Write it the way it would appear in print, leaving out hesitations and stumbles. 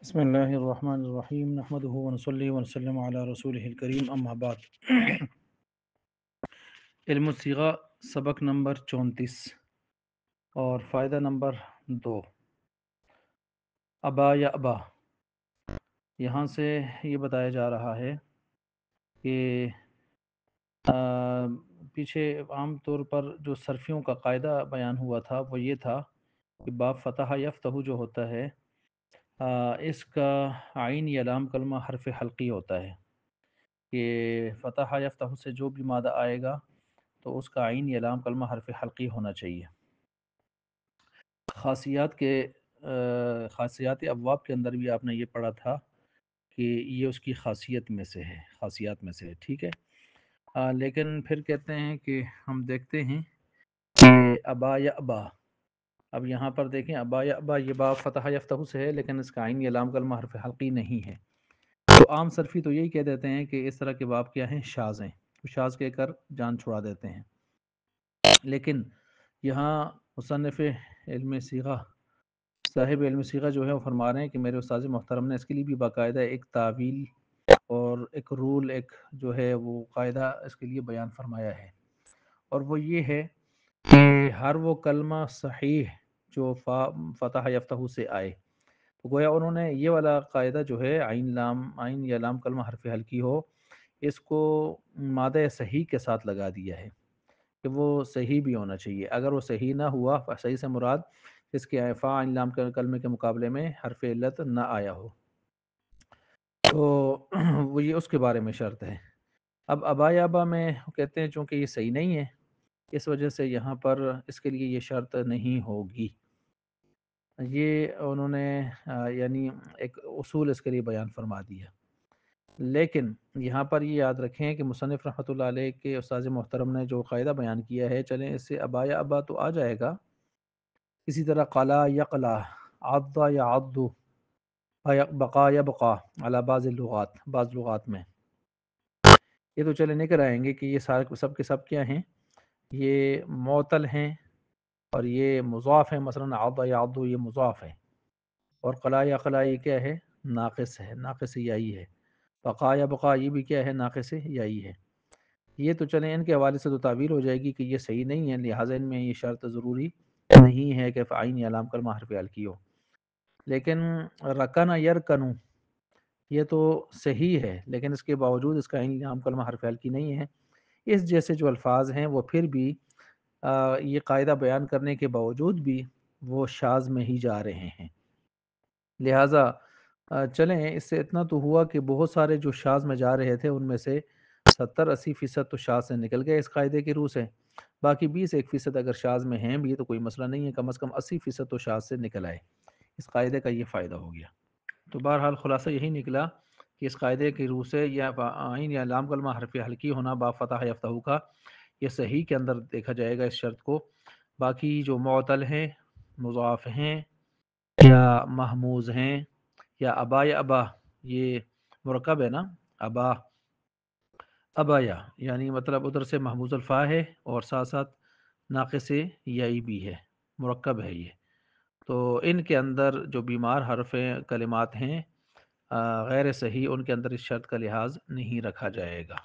بسم اللہ الرحمن الرحیم نحمدہ ونصلی ونسلم علی رسولہ الکریم اما بعد علم الصیغہ سبق نمبر 34 اور فائدہ نمبر 2 ابا یا ابا۔ یہاں سے یہ بتایا جا رہا ہے کہ پیچھے عام طور پر جو صرفیوں کا قاعدہ بیان ہوا تھا وہ یہ تھا کہ باب فتح یفتح جو ہوتا ہے اس کا عین یا لام کلمہ حرف حلقی ہوتا ہے کہ فتح یفتح سے جو بھی مادہ آئے گا تو اس کا عین یا لام کلمہ حرف حلقی ہونا چاہیے۔ خاصیات ابواب کے اندر بھی آپ نے یہ پڑھا تھا کہ یہ اس کی خاصیت میں سے ہے، خاصیات میں سے ہے، ٹھیک ہے۔ لیکن پھر کہتے ہیں کہ ہم دیکھتے ہیں کہ ابا یا ابا، اب یہاں پر دیکھیں ابا یا ابا یہ باب فتح یفتح سے ہے لیکن اس کا عین یا لام کلمہ حرف حلقی نہیں ہے، تو عام صرفی تو یہی کہہ دیتے ہیں کہ اس طرح کے باب کیا ہیں، شاذ ہیں، شاذ کہہ کر جان چھڑا دیتے ہیں۔ لیکن یہاں مصنف علم صیغہ، صاحب علم صیغہ جو ہے وہ فرما رہے ہیں کہ میرے استاذ محترم نے اس کے لیے بھی باقاعدہ ایک تعویل اور ایک رول، ایک جو ہے وہ قاعدہ اس کے لیے بیان فرمایا ہے، اور وہ یہ ہے کہ ہر وہ کلمہ صحیح جو فتح یفتح سے آئے، تو گویا انہوں نے یہ والا قاعدہ جو ہے عین یا لام کلمہ حرف حلقی ہو، اس کو مادہ صحیح کے ساتھ لگا دیا ہے کہ وہ صحیح بھی ہونا چاہیے۔ اگر وہ صحیح نہ ہوا، صحیح سے مراد اس کے فا عین لام کلمے کے مقابلے میں حرف علت نہ آیا ہو، تو وہ یہ اس کے بارے میں شرط ہے۔ اب ابا یا ابا میں کہتے ہیں چونکہ یہ صحیح نہیں ہے، اس وجہ سے یہاں پر اس کے لیے یہ شرط نہیں ہوگی۔ یہ انہوں نے یعنی ایک اصول اس کے لیے بیان فرما دیا، لیکن یہاں پر یہ یاد رکھیں کہ مصنف رحمۃ اللہ علیہ کے استاذ محترم نے جو قاعدہ بیان کیا ہے، چلیں اس سے ابا یا ابا تو آ جائے گا، اسی طرح قلا یقلا، عضا یا عضو، بقا یا بقا علی بعض اللغات، بعض لغات میں یہ تو چلے نکل آئیں گے کہ یہ سارے سب کے سب کیا ہیں، یہ معطل ہیں اور یہ مضاف ہیں، مثلا عضا یا عضو یہ مضاف ہے، اور قلا یا قلا یہ کیا ہے، ناقص ہے، ناقص یائی ہے، بقا یا بقا یہ بھی کیا ہے، ناقص یائی ہے۔ یہ تو چلیں ان کے حوالے سے تو تعبیر ہو جائے گی کہ یہ صحیح نہیں ہے، لہٰذا ان میں یہ شرط ضروری نہیں ہے کہ عین یا لام کلمہ حرف حلقی ہو۔ لیکن رکن یرکنو یہ تو صحیح ہے، لیکن اس کے باوجود اس کا عین یا لام کلمہ حرف حلقی نہیں ہے۔ اس جیسے جو الفاظ ہیں وہ پھر بھی یہ قاعدہ بیان کرنے کے باوجود بھی وہ شاذ میں ہی جا رہے ہیں، لہٰذا چلیں اس سے اتنا تو ہوا کہ بہت سارے جو شاذ میں جا رہے تھے ان میں سے 70-80% تو شاذ سے نکل گئے اس قاعدے کی روح سے، باقی 20-1% اگر شاذ میں ہیں بھی تو کوئی مسئلہ نہیں ہے، کم از کم 80% تو شاذ سے نکل آئے، اس قاعدے کا یہ فائدہ ہو گیا۔ تو بہرحال خلاصہ یہی نکلا کہ اس قاعدے کی روح سے یا عین یا لام کلمہ حرف حلقی ہونا با فتح یفتح کا یہ صحیح کے اندر دیکھا جائے گا اس شرط کو، باقی جو معطل ہیں، مضاف ہیں یا محموز ہیں یا ابا یہ مرکب ہے نا، ابا ابایا یعنی مطلب ادھر سے محموز الفا ہے اور ساتھ ساتھ ناقص یائی بھی ہے، مرکب ہے یہ، تو ان کے اندر جو بیمار حرف کلمات ہیں غیر صحیح، ان کے اندر اس شرط کا لحاظ نہیں رکھا جائے گا۔